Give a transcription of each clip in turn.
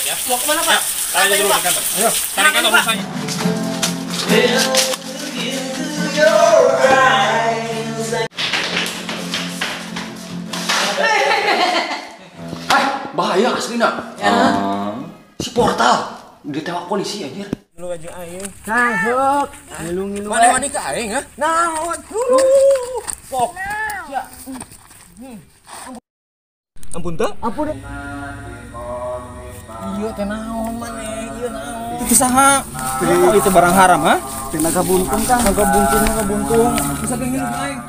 Ya. Mau kemana Pak? Tanya dulu di kantor. Ayo. Cari kantor urusannya. Bahaya aslinya. Si portal ditewak polisi anjir. Lu aja aing. Kagok. Ngilu-ngilu. Mana ka aing ha? Naon dulu. Pok. Ya. Ampun teh? Ampun. Iya teh naon maneh? Ieu naon? Itu saha? Oh itu barang haram ha? Tenaga buntung Kang. Naga buntung. Bisa ge ngilu aing.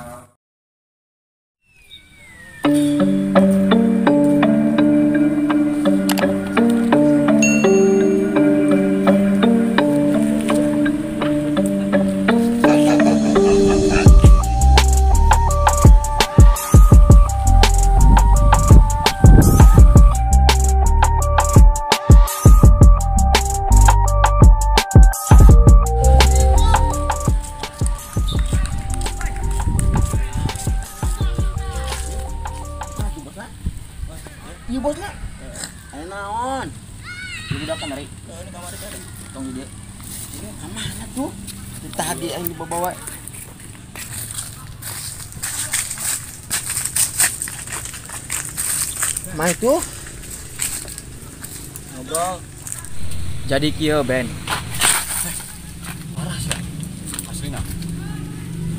Iya bosnya. Ayo naon? Lu udah kan dari? Ini kamar tadi. Tong dia. Ini kemana tuh? Tadi aing dibawa. Mah itu. Ngobrol. Jadi kieu Ben. Parah sih. Aslina.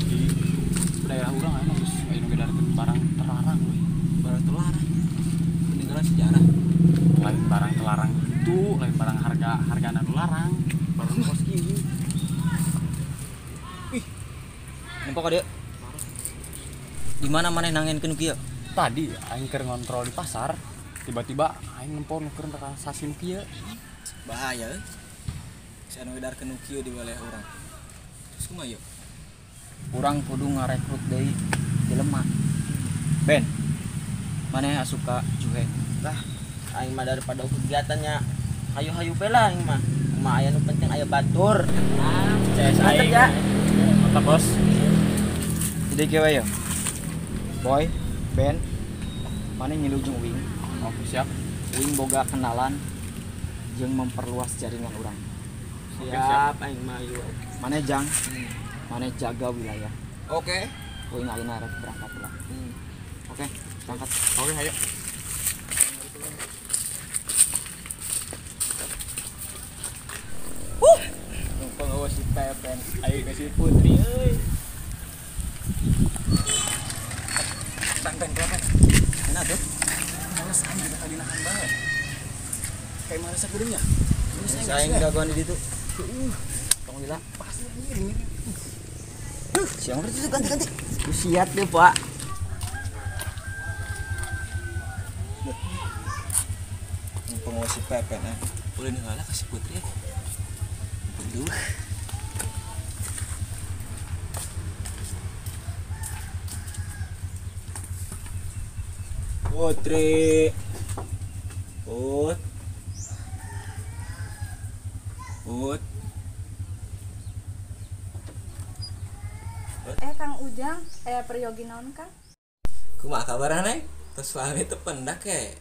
Di daerah urang aya geus aya nu ngedarkeun barang terlarang we. Barang terlarang. Peninggalan sejarah. Lain barang terlarang itu, lain barang harga anu larang. Barang kos kieu. Ih. Nempo ka dieu. Di mana maneh nangenkeun kieu? Tadi aing keur ngontrol di pasar, tiba-tiba aing nempo nukeun ka stasiun kieu. Bahaya euy. Si anu ngedarkeun kieu di wilayah urang. Terus kumaha yeuh? Urang kudu ngarekrut deui jelema. Ben. Maneh asuka cuek. Tah, aing mah daripada kegiatannya hayu-hayu bae lah aing mah. Kumaha aya nu penting aya batur. CS aing. Mantap, Bos. Jadi kieu we yeuh. Boy, Ben, maneh ngilujung Wing. Oke, siap. Wing boga kenalan jeung memperluas jaringan urang. Siap, aing mah yeuh. Maneh jang, maneh jaga wilayah. Oke. Wing ayeuna rek berangkat ulah. Oke, berangkat. Oke, ayo. Pengawas si Pepen, ayo ke si Putri euy. Ben. Enak tuh. Males anjing tadi nahan banget. Kayak mana sageureungnya? Saya gaguan di ditu. Tong lila. Pasti ini. Siang itu ganti-ganti. Siap deh, Pak. Pengawas si Pepen boleh ninggalah kasih Putri. Aduh. Putri. Kang Ujang, peryogi naon Kang? Kumaha kabarana? Tos suami teu pendak ke?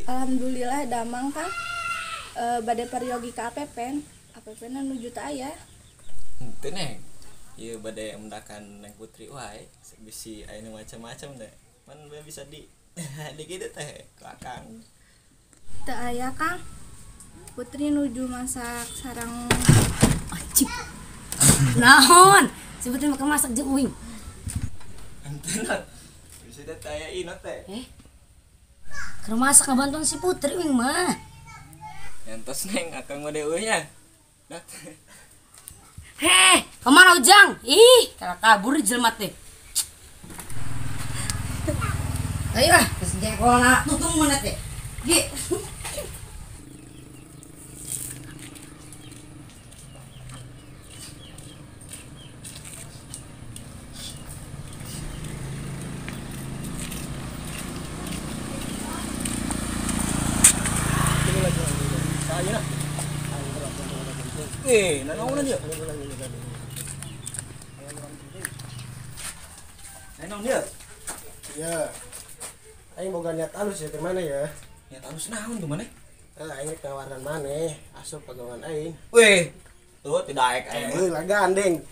Alhamdulillah damang Kang. Bade peryogi ka APPN. APPN nuju teh aya. Henteu Neng. Ieu bade mendakan Neng Putri wae, bisi aya nu macam-macam deh. Man bisa di kitu teh ka Kang. Teu aya Kang. Putri nuju masak sarang Acip. Naon? Si Putri makan masak jeung Uing. Henteu bisa teh aya ieu teh. Keur masak ngabantuan si Putri Uing mah. Entos Neng akang mode eueuhnya. Heh, kemana Ujang? Ih, kala kabur jelema teh. Ayo lah, geus jengkolna tutung mana teh. Ge. Nanaon dia? Nanaon dia? Ya, Aing boga niat halus ya mana ya. Ya halus naon tuh maneh? Aing tawaran maneh asup pagawean aing. Weh, tuh tidak aing. Lah gandeng.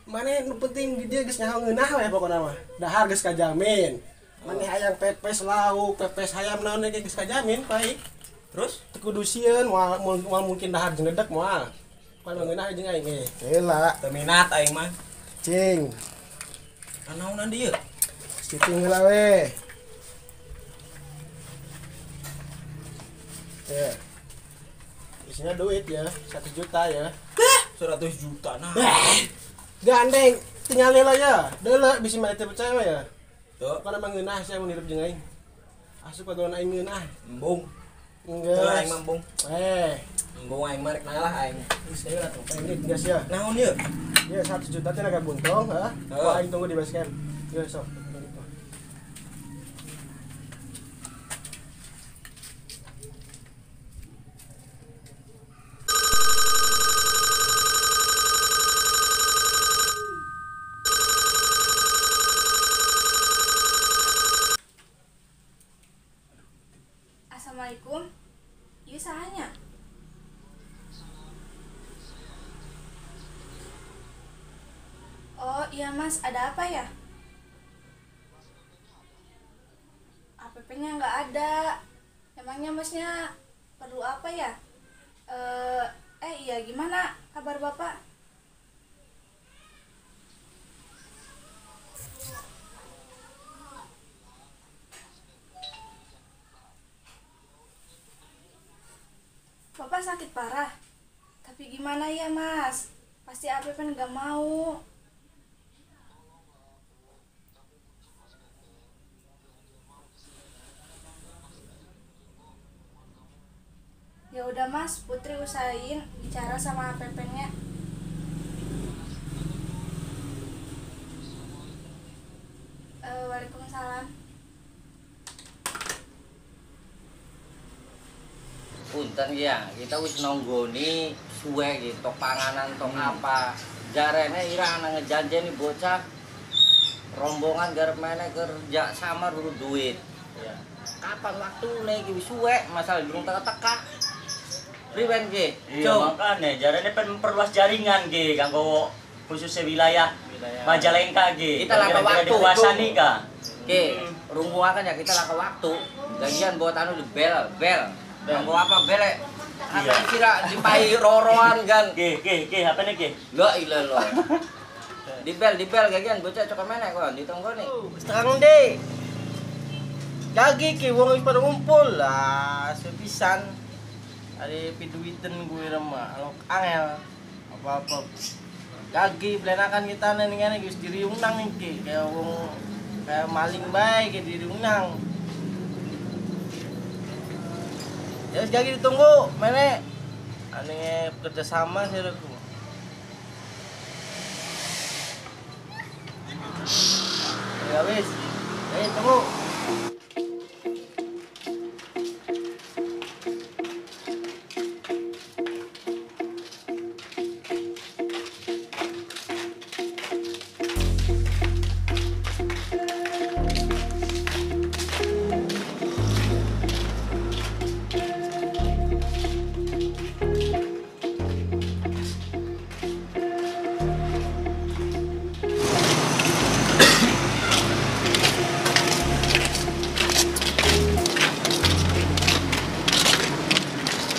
Maneh nu penting di dia geus nyaho ngeunah we pokona mah. Dahar geus kajamin. Maneh hayang pepes lauk, pepes hayam naon ge geus kajamin baik. Terus Teu kudu sieun moal mungkin dahar jeung dedek moal. Pan ngeunah jeung aing heula. teu minat aing mah. Cing. Naonan dieu? Citing heula we. Ya. Isinya duit ya, 1 juta ya. 100 juta nah. Gandeng, tinggal heula ya. Deuleu bisi mah teh percaya we ya. Tuh, Kana mah ngeunah saya mun hirup jeung aing. Asup pagawean aing ngeunah. embung. Enggeus. Tuh aing mah embung. Embung aing mah rek nalah aing. Geus heula tuh, pendek geus ya. Naon ieu? Ya 1 juta teh naga buntong, heeh. Heeh. Aing tunggu di base camp. Ya sok. Assalamualaikum. Ieu sahanya? Oh iya mas, ada apa ya? APP-nya nggak ada. Emangnya masnya perlu apa ya? Iya gimana kabar bapak? Bapak sakit parah. Tapi gimana ya mas? Pasti APP nggak mau. Ya udah mas, Putri usahain bicara sama APP-nya. Waalaikumsalam. Punten ya, kita wis nonggoni suwe gitu, panganan tong apa. Jarene ira ana ngejanjeni bocah rombongan garep meneh kerja sama dulu duit. Ya. Kapan waktune iki wis suwe, masalah durung teka-teka. Priwen ge? Iya makanya jarane pen memperluas jaringan ge kanggo khususnya wilayah Majalengka ge. Kita langka waktu dikuasani ka. Oke, rungguakan ya kita langka waktu. Gajian buat anu di bel. Kanggo apa bel? Apa kira dipai roroan kan? Ge, HP-ne ge. La ilallah. Di bel gagian bocah cok meneh kok ditonggoni. Sekarang deh. Lagi ki wong wis pada ngumpul lah, sepisan. Ada piduiten gue remah, alok angel apa-apa. Lagi belenakan kita nih guys diri unang nih ki, kayak wong kayak maling baik kayak diri unang. Ya lagi ditunggu, mana? Aneh kerjasama sih aku. Ya wis, tunggu.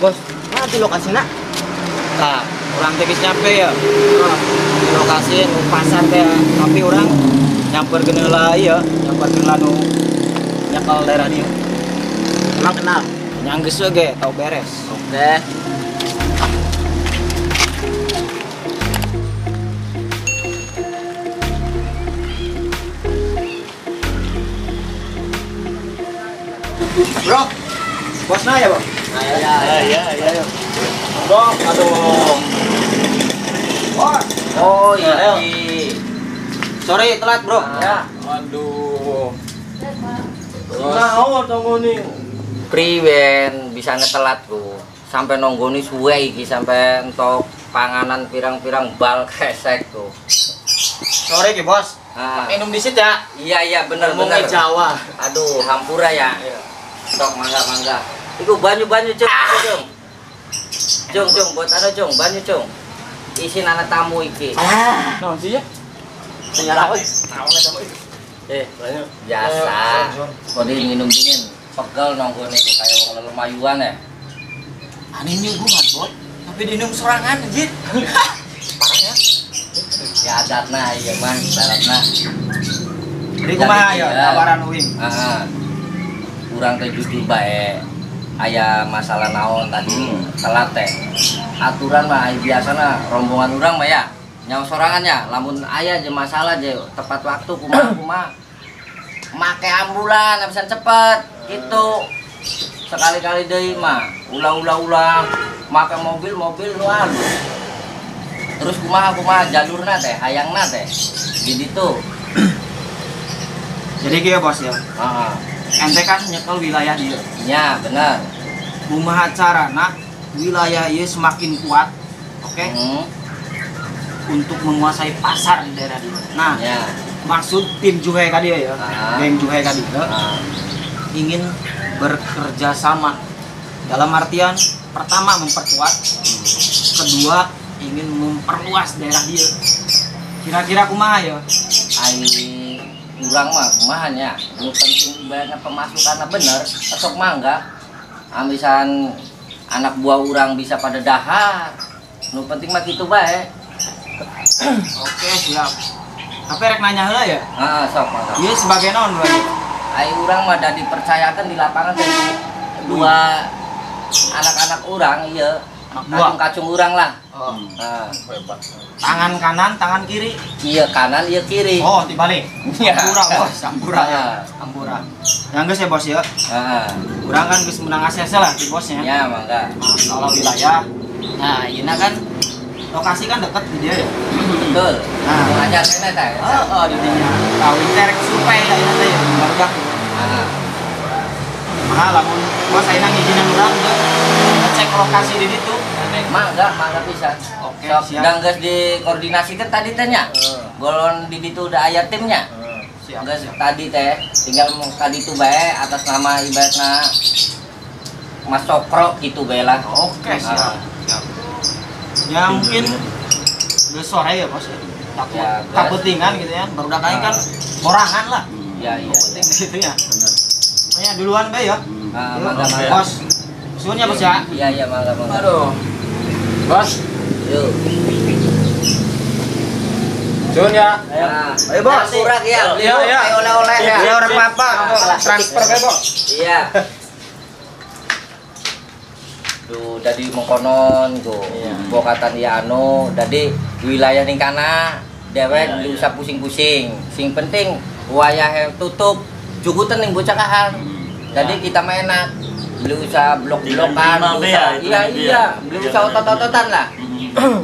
Bos, mana di lokasi nak? Nah, orang tekis nyampe ya. Di lokasi nu pasar teh, tapi orang nyamper geneula ieu, nyamper geneula nu nyakal daerah dieu. Emang kenal? Nyanggeus we ge, tau beres. Oke. Bro, bosnya ya, Bang? Iya. Bro, aduh. Oh iya. Sorry telat, Bro. Ya. Aduh. Nah, tunggu nih. Priwen bisa ngetelat ku. Sampai nonggoni suwe iki sampai entok panganan pirang-pirang bal kesek ku. Sorry ki, Bos. Ah. Minum di situ ya. Iya bener Ngomongnya bener. Jawa. Aduh, hampura ya. Sok mangga. Iku banyu cung. Cung buat anu cung, banyu cung. Isin anak tamu iki. Nah, sih ya. Ternyata banyak. Biasa. Kode minum dingin. Pegel nonggone kayak wong lemayuan ya. Aneh nyuguhan bot, tapi dinum sorangan anjir. Parah ya. Ya adatna ieu mah, syaratna. Jadi kumaha ya tawaran uing. Kurang teh jujur bae. Aya masalah naon tadi telat teh. Aturan mah biasana rombongan urang mah ya nyawa sorangan ya. Lamun aya je masalah je tepat waktu kumaha make ambulan bisa cepet gitu. Sekali-kali deui mah ulah make mobil nu anu. Terus kumaha jalurna teh hayangna teh di ditu. Jadi kieu bos ya. Heeh. Ente kan nyekel wilayah dia. Nya bener. Kumaha carana wilayah ieu semakin kuat, oke? Untuk menguasai pasar di daerah dia. Nah, Ya. maksud tim Juhe tadi ya, geng Juhe tadi ingin bekerja sama dalam artian pertama memperkuat, kedua ingin memperluas daerah dia. Kira-kira kumaha ya? Ai urang mah kumaha nya nu penting ibaratna pemasukanna bener esok mangga amisan anak buah urang bisa pada dahar nu penting mah kitu bae. Oke, siap. Tapi rek nanya heula ya. Heeh, sok mangga. Ieu sebagai naon bae? Ai urang mah da dipercayakan di lapangan teh dua anak-anak urang ieu kacung urang lah. Oh. Nah, Tangan kanan, tangan kiri. iya kanan iya kiri. Oh, dibalik. Iya. Ampura bos, ampura ya. Heeh. Ampura. Yang geus ya bos ya. Heeh. Urang kan geus menang ACC lah di bosnya. Ya mangga. Masalah wilayah. Nah, ini kan lokasi kan dekat di dia ya. Betul. Nah. Ngajar kene teh. Oh, di dinya. Kawin terek survei ya ini teh ya. Barudak. Heeh. Mah lamun bos ayeuna ngijinan urang teh ngecek lokasi di ditu. Mangga bisa. Oke, Sok siap. dan geus dikoordinasikan tadi teh nya. Golon di ditu udah aya timnya. Siap. Geus tadi teh tinggal tadi itu bae atas nama ibaratna Mas Cokro gitu bae lah. Oke, siap. Siap. Ya mungkin geus sore ya bos. Takut Ya, takutingan gitu ya. Barudak aing kan borangan lah. Ya iya. Penting di situ ya. Makanya duluan bae ya. Mangga mangga. Bos. Suun ya bos ya. Iya mangga mangga. Aduh. Bos, Yuk. Jun ya. Nah, Ayo, bos. Kurang ya. Beli Iya, yuk, iya. kayak oleh-oleh ya. Iya, orang papa. Transfer bae, Bos. Iya. Duh, jadi mengkonon go. Bokatan ya anu, jadi wilayah ning kana dewek diusah pusing-pusing. Sing penting wayah tutup jugutan ning bocah kahan. Jadi kita mah enak. Beli usaha blok-blokan, iya, beli usaha otot-ototan lah.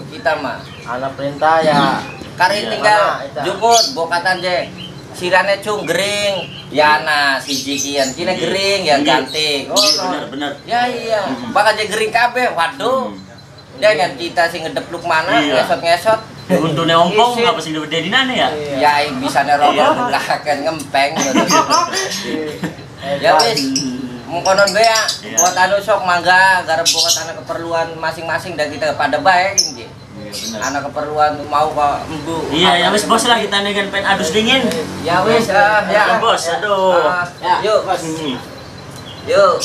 Kita mah Anak perintah ya. kari tinggal jukut bokatan je. Sirane cung gering, ya na siji kian kine gering ya ganti. Oh, bener. ya iya, bakal je gering kabeh. Waduh. Dengan kita sing ngedepluk mana ngesot-ngesot. Untune ompong apa sih gede dinane ya? Ya bisa nerobol bukakan ngempeng gitu. Ya wis. Mengkonon bae ya. Buat anu sok mangga garap buat anak keperluan masing-masing dan kita pada bae nggih. Anak keperluan mau ke embu. Iya, ya wis bos lah kita nih kan pengen adus dingin. Ya wis Ya bos, aduh. Yuk bos. Yuk.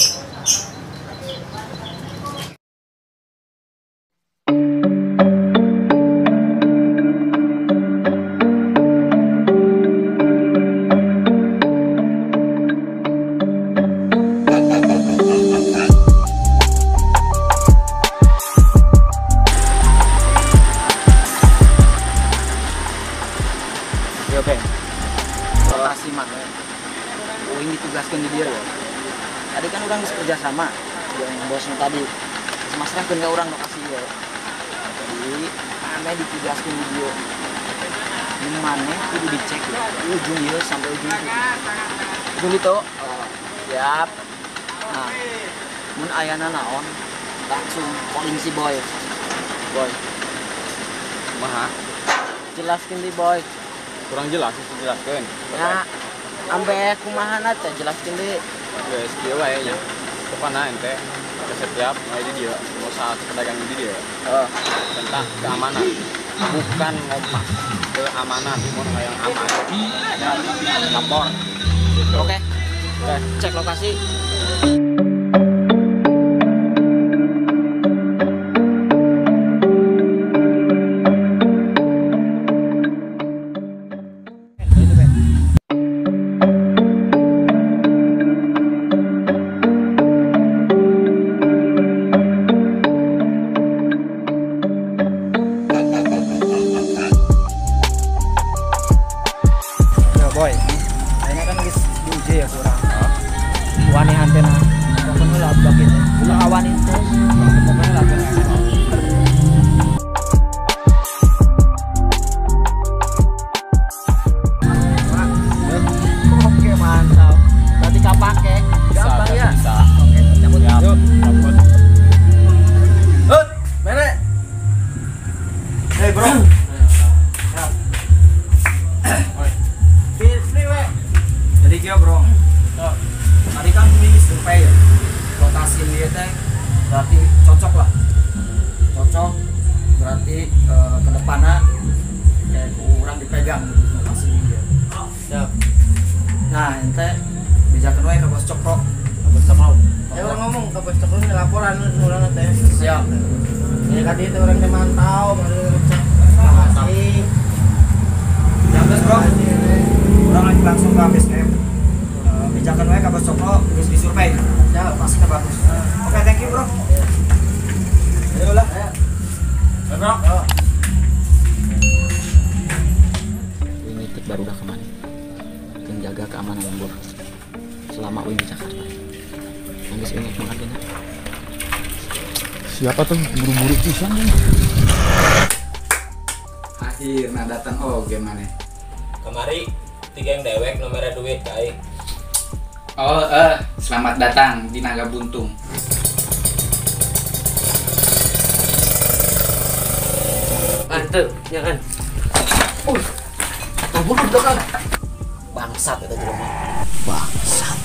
Yo Ben. Lokasi mana? Uing ditugaskan di dia ya. Tadi kan orang bekerja sama dengan bosnya tadi. Masrahkeun ka urang lokasi ya. Jadi ame ditugaskan di dia. Ini mana kudu dicek ya. Ujung ieu sampai ujung itu. Ujung itu. Siap. Nah, mun ayana naon langsung calling si boy. Boy. Kumaha? Jelaskeun di boy. kurang jelas itu jelaskan. Ya, ambe kumaha teh jelaskeun deui. Guys, kieu wae nya. Pokona ente ke setiap di dia, mau saat pedagang di dia. Tentang keamanan. Bukan ngomong keamanan, mau yang aman. Lapor. Gitu. Oke. Cek lokasi. Ya boy, kayaknya kan guys diuji ya kurang. Wani antena, pokoknya lah bagian. Ulah awan itu, pokoknya lah Oke mantap. Berarti kapake, gampang ya. Bisa. Oke, cabut. Siap. Yuk. Cabut. Mere. Hey bro. Free we. Jadi kia bro, tadi kan ini survei ya, rotasi dia teh berarti cocok lah, cocok berarti ke depannya kayak kurang dipegang gitu rotasi dia. Siap. Nah ente bisa kenal ke bos cokro, Ya orang ngomong ke bos tekun laporan urang teh. siap. Ya tadi itu orang mantau, baru cek lokasi. Yang bos bro, orang lagi langsung ke base camp. Bijakan wae ke bos cokro, terus disurvei. Ya pastinya bagus. Oke, thank you bro. Ayo lah. Ayo. Bro. Ini tip baru dah kemana? Menjaga keamanan lembur selama Uing di Jakarta. Nanti ingat makan dina. Siapa tuh buru-buru pisan kan? Akhirnya datang gimana? Kemari tiga yang dewek nomornya duit kai. Selamat datang di Naga Buntung. Mantep, ya kan. Bangsat itu jelema. Bangsat.